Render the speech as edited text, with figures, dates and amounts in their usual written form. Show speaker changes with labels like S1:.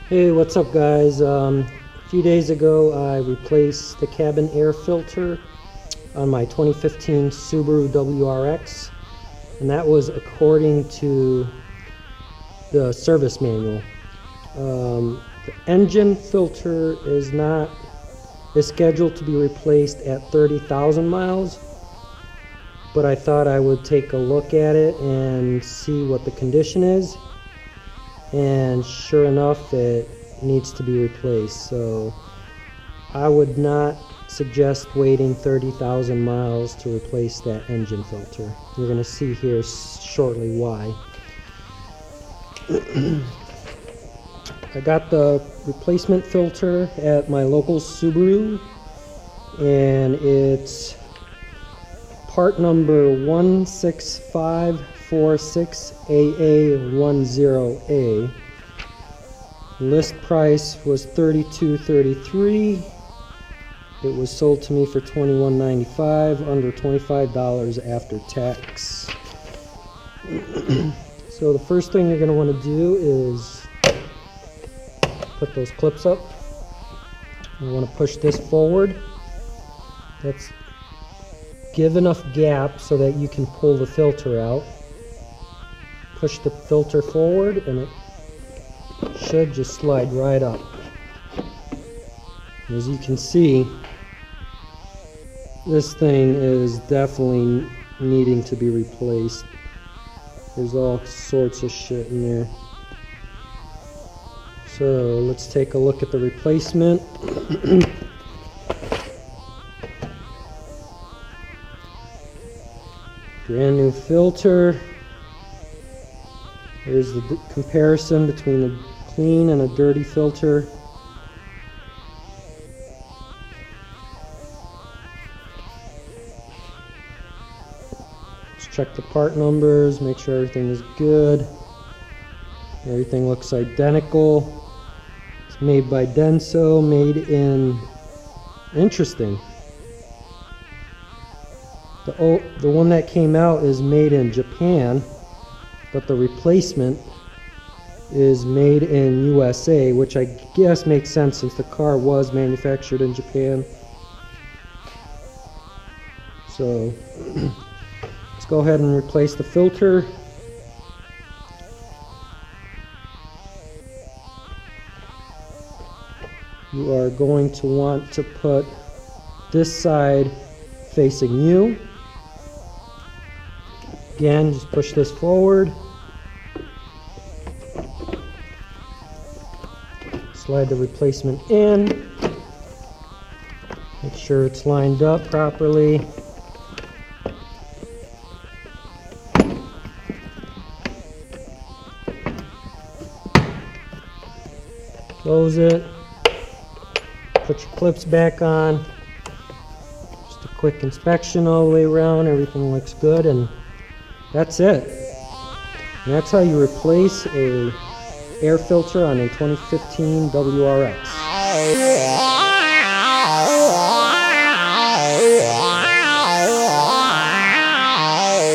S1: Hey, what's up guys? A few days ago I replaced the cabin air filter on my 2015 Subaru WRX, and that was according to the service manual. The engine filter is scheduled to be replaced at 30,000 miles, but I thought I would take a look at it and see what the condition is. And sure enough, it needs to be replaced. So I would not suggest waiting 30,000 miles to replace that engine filter. You're going to see here shortly why. I got the replacement filter at my local Subaru, and it's part number 16546AA10A. List price was $32.33. It was sold to me for $21.95, under $25 after tax. So the first thing you're going to want to do is put those clips up. You want to push this forward. Give enough gap so that you can pull the filter out. Push the filter forward and it should just slide right up. As you can see, this thing is definitely needing to be replaced. There's all sorts of shit in there. So let's take a look at the replacement. Brand new filter. Here's the comparison between a clean and a dirty filter. Let's check the part numbers, make sure everything is good. Everything looks identical. It's made by Denso, made in... Interesting. The one that came out is made in Japan, but the replacement is made in USA, which I guess makes sense since the car was manufactured in Japan. So let's go ahead and replace the filter. You are going to want to put this side facing you. Again, just push this forward. Slide the replacement in. Make sure it's lined up properly. Close it. Put your clips back on. Just a quick inspection all the way around. Everything looks good, and that's it. And that's how you replace a air filter on a 2015 WRX.